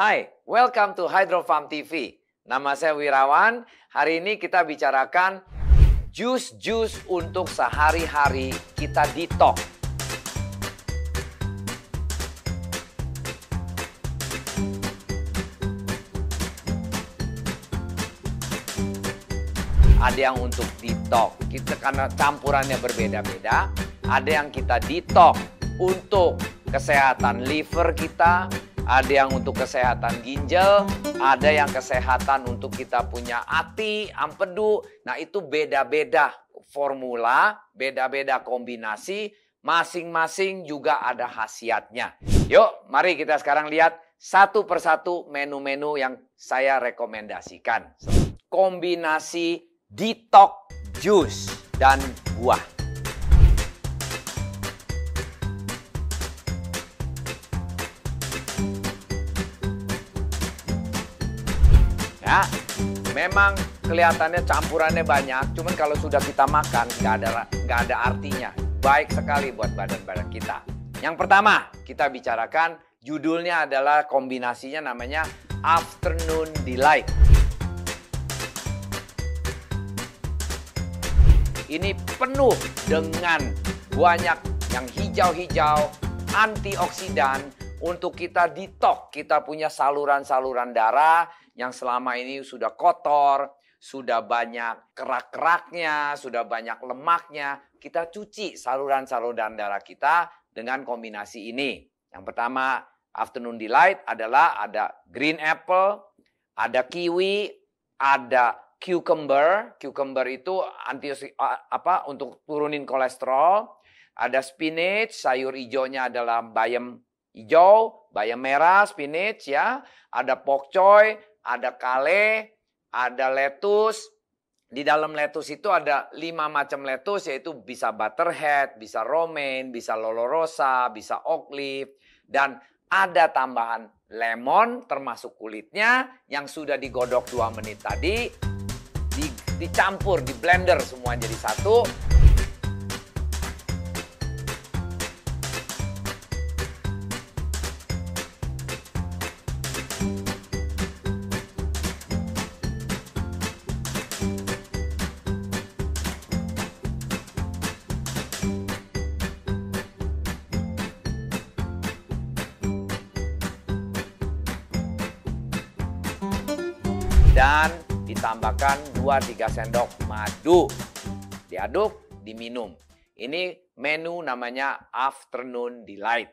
Hai, welcome to Hydro Farm TV. Nama saya Wirawan. Hari ini kita bicarakan jus-jus untuk sehari-hari kita detox. Ada yang untuk detox, kita karena campurannya berbeda-beda. Ada yang kita detox untuk kesehatan liver kita, ada yang untuk kesehatan ginjal, ada yang kesehatan untuk kita punya hati, empedu. Nah itu beda-beda formula, beda-beda kombinasi, masing-masing juga ada khasiatnya. Yuk mari kita sekarang lihat satu persatu menu-menu yang saya rekomendasikan. Kombinasi detox jus dan buah. Ya, memang kelihatannya campurannya banyak, cuman kalau sudah kita makan nggak ada artinya. Baik sekali buat badan-badan kita. Yang pertama kita bicarakan judulnya adalah kombinasinya namanya Afternoon Delight. Ini penuh dengan banyak yang hijau-hijau, antioksidan untuk kita detox. Kita punya saluran-saluran darah yang selama ini sudah kotor, sudah banyak kerak-keraknya, sudah banyak lemaknya. Kita cuci saluran-saluran darah kita dengan kombinasi ini. Yang pertama, Afternoon Delight adalah ada green apple, ada kiwi, ada cucumber. Cucumber itu untuk turunin kolesterol. Ada spinach, sayur hijaunya adalah bayam hijau, bayam merah, spinach ya. Ada pok choy, ada kale, ada lettuce. Di dalam lettuce itu ada 5 macam lettuce, yaitu bisa butterhead, bisa romaine, bisa lolorosa, bisa oak leaf, dan ada tambahan lemon termasuk kulitnya yang sudah digodok 2 menit tadi. Dicampur, di blender semua jadi satu. Dan ditambahkan 2-3 sendok madu. Diaduk, diminum. Ini menu namanya Afternoon Delight.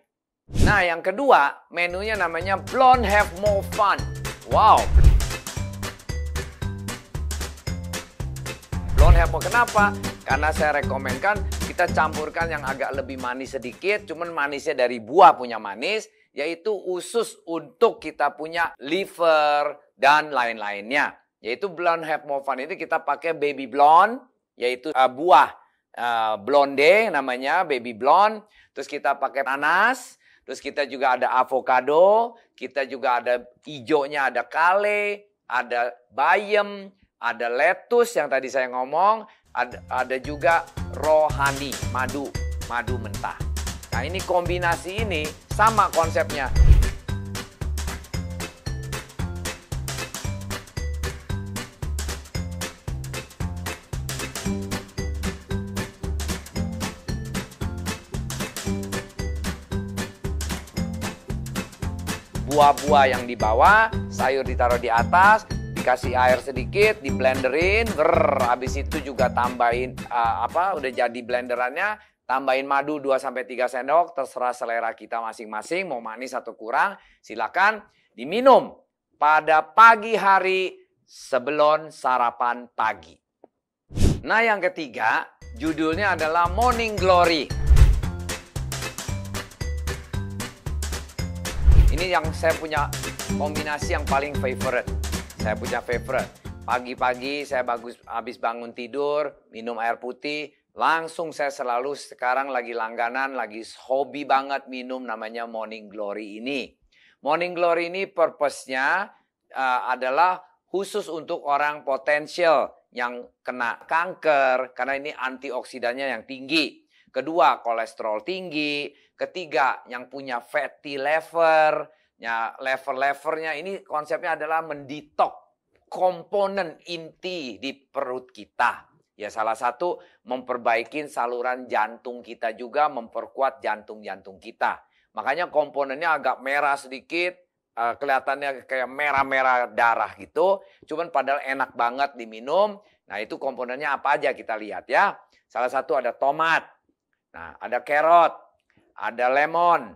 Nah, yang kedua, menunya namanya Blonde Have More Fun. Wow. Blonde Have More, kenapa? Karena saya rekomenkan kita campurkan yang agak lebih manis sedikit, cuman manisnya dari buah punya manis, yaitu khusus untuk kita punya liver dan lain-lainnya. Yaitu Blonde Have More Fun itu kita pakai baby blonde, yaitu buah blonde namanya baby blonde. Terus kita pakai nanas, terus kita juga ada avocado, kita juga ada hijaunya ada kale, ada bayam, ada lettuce yang tadi saya ngomong, ada juga rohani, madu mentah. Nah ini kombinasi ini sama konsepnya. Buah-buah yang di bawah, sayur ditaruh di atas, dikasih air sedikit, di blenderin, habis itu juga tambahin udah jadi blenderannya, tambahin madu 2-3 sendok, terserah selera kita masing-masing, mau manis atau kurang, silakan diminum pada pagi hari sebelum sarapan pagi. Nah yang ketiga, judulnya adalah Morning Glory. Ini yang saya punya kombinasi yang paling favorite. Saya punya favorite. Pagi-pagi saya habis bangun tidur, minum air putih. Langsung saya selalu sekarang lagi langganan, lagi hobi banget minum namanya Morning Glory ini. Morning Glory ini purpose-nya adalah khusus untuk orang potensial yang kena kanker. Karena ini antioksidannya yang tinggi. Kedua, kolesterol tinggi. Ketiga, yang punya fatty liver. Ya, lever-levernya ini konsepnya adalah mendetok komponen inti di perut kita. Ya, salah satu memperbaiki saluran jantung kita juga, memperkuat jantung-jantung kita. Makanya komponennya agak merah sedikit, kelihatannya kayak merah-merah darah gitu. Cuman padahal enak banget diminum. Nah, itu komponennya apa aja kita lihat ya. Salah satu ada tomat, nah ada carrot, ada lemon,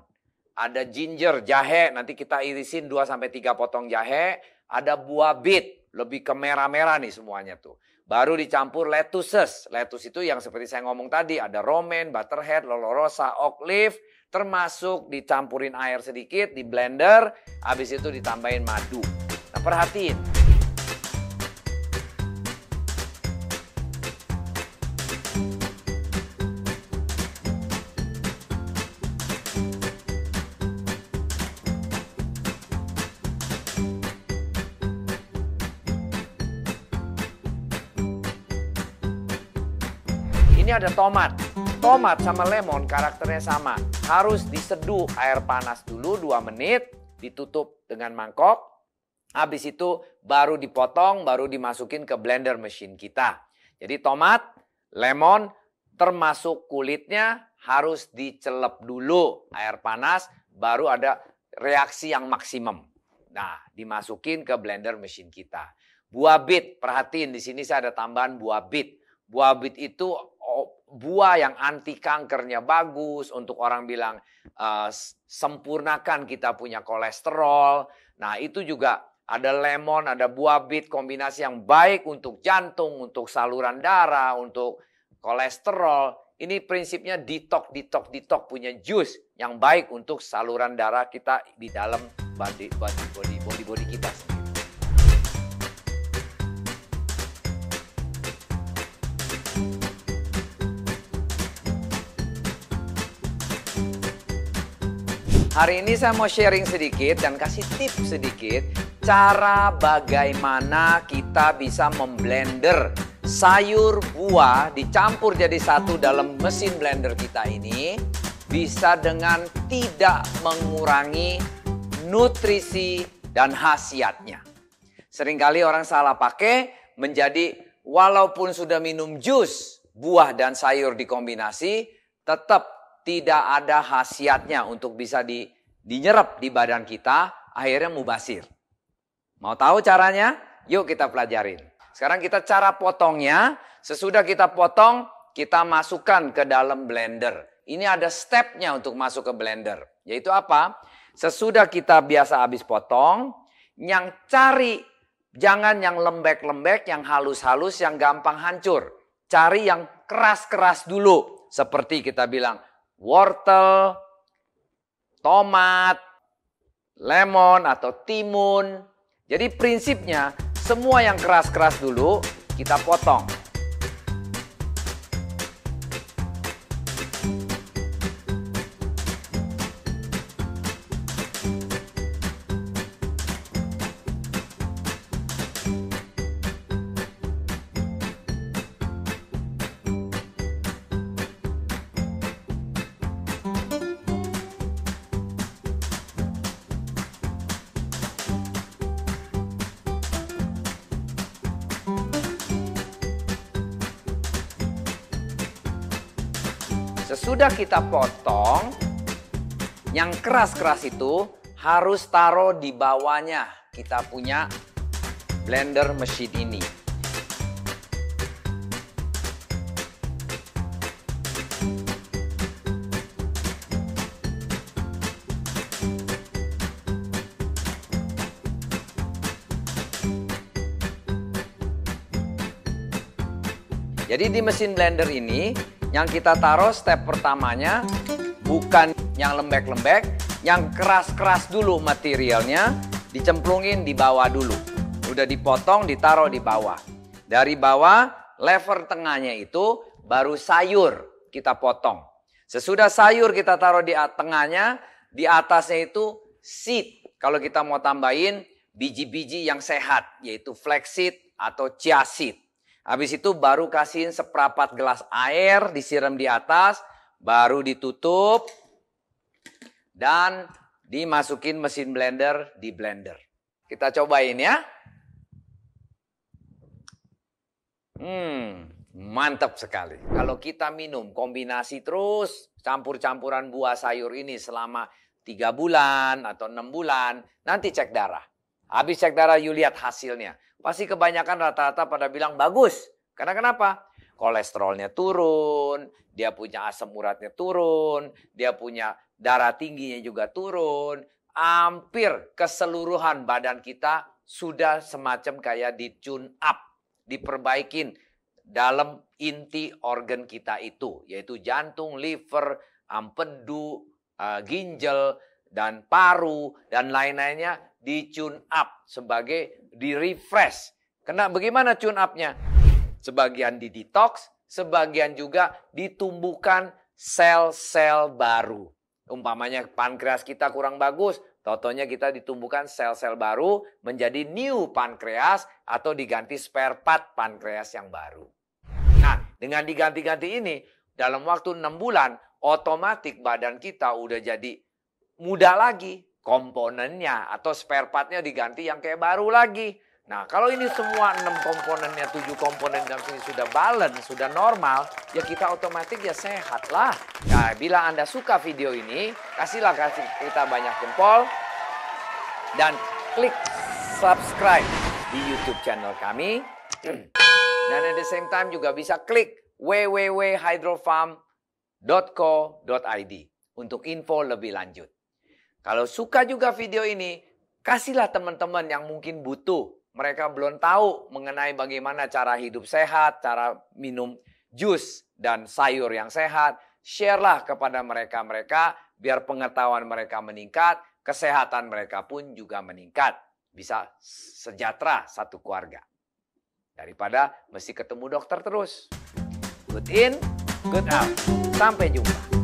ada ginger, jahe. Nanti kita irisin 2-3 potong jahe. Ada buah beet. Lebih ke merah-merah nih semuanya tuh. Baru dicampur lettuces. Lettuce itu yang seperti saya ngomong tadi. Ada romaine, butterhead, lolorosa, oak leaf. Termasuk dicampurin air sedikit, di blender. Habis itu ditambahin madu. Nah, perhatiin. Ini ada tomat. Tomat sama lemon karakternya sama. Harus diseduh air panas dulu 2 menit. Ditutup dengan mangkok. Habis itu baru dipotong, baru dimasukin ke blender mesin kita. Jadi tomat, lemon, termasuk kulitnya harus dicelep dulu air panas. Baru ada reaksi yang maksimum. Nah, dimasukin ke blender mesin kita. Buah beet, perhatiin di sini saya ada tambahan buah beet. Buah beet itu buah yang anti kankernya bagus. Untuk orang bilang sempurnakan kita punya kolesterol. Nah, itu juga ada lemon, ada buah beet, kombinasi yang baik untuk jantung, untuk saluran darah, untuk kolesterol. Ini prinsipnya detox punya jus yang baik untuk saluran darah kita di dalam body kita sendiri. Hari ini saya mau sharing sedikit dan kasih tips sedikit cara bagaimana kita bisa memblender sayur buah dicampur jadi satu dalam mesin blender kita ini bisa dengan tidak mengurangi nutrisi dan khasiatnya. Seringkali orang salah pakai menjadi walaupun sudah minum jus buah dan sayur dikombinasi tetap tidak ada khasiatnya untuk bisa dinyerap di badan kita, akhirnya mubazir. Mau tahu caranya? Yuk kita pelajarin. Sekarang kita cara potongnya, sesudah kita potong, kita masukkan ke dalam blender. Ini ada stepnya untuk masuk ke blender. Yaitu apa? Sesudah kita biasa habis potong, yang cari jangan yang lembek-lembek, yang halus-halus, yang gampang hancur. Cari yang keras-keras dulu. Seperti kita bilang, wortel, tomat, lemon atau timun. Jadi prinsipnya semua yang keras-keras dulu kita potong. Sesudah kita potong, yang keras-keras itu harus taruh di bawahnya kita punya blender mesin ini. Jadi di mesin blender ini yang kita taruh step pertamanya bukan yang lembek-lembek, yang keras-keras dulu materialnya dicemplungin di bawah dulu. Udah dipotong ditaruh di bawah. Dari bawah lever tengahnya itu baru sayur kita potong. Sesudah sayur kita taruh di tengahnya, di atasnya itu seed. Kalau kita mau tambahin biji-biji yang sehat yaitu flaxseed atau chia seed. Habis itu baru kasihin seperempat gelas air disiram di atas, baru ditutup dan Dimasukin mesin blender, di blender. Kita cobain ya. Mantap sekali. Kalau kita minum kombinasi terus campur-campuran buah sayur ini selama 3 bulan atau 6 bulan, nanti cek darah. Habis cek darah, you lihat hasilnya. Pasti kebanyakan rata-rata pada bilang bagus. Karena kenapa? Kolesterolnya turun, dia punya asam uratnya turun, dia punya darah tingginya juga turun. Hampir keseluruhan badan kita sudah semacam kayak di-tune up, diperbaikin dalam inti organ kita itu, yaitu jantung, liver, empedu, ginjal, dan paru, dan lain-lainnya di-tune up sebagai di-refresh. Bagaimana tune up-nya? Sebagian di-detox, sebagian juga ditumbuhkan sel-sel baru. Umpamanya pankreas kita kurang bagus, totonya kita ditumbuhkan sel-sel baru menjadi new pankreas atau diganti spare part pankreas yang baru. Nah, dengan diganti-ganti ini, dalam waktu 6 bulan, otomatis badan kita udah jadi muda lagi. Komponennya atau spare partnya diganti yang kayak baru lagi. Nah, kalau ini semua 6 komponennya, 7 komponen ini sudah balance, sudah normal, ya kita otomatis ya sehat lah. Nah, bila Anda suka video ini, kasih kita banyak jempol dan klik subscribe di YouTube channel kami. Dan at the same time juga bisa klik www.hydrofarm.co.id untuk info lebih lanjut. Kalau suka juga video ini, kasihlah teman-teman yang mungkin butuh. Mereka belum tahu mengenai bagaimana cara hidup sehat, cara minum jus dan sayur yang sehat. Share-lah kepada mereka-mereka biar pengetahuan mereka meningkat, kesehatan mereka pun juga meningkat. Bisa sejahtera satu keluarga. Daripada mesti ketemu dokter terus. Good in, good out. Sampai jumpa.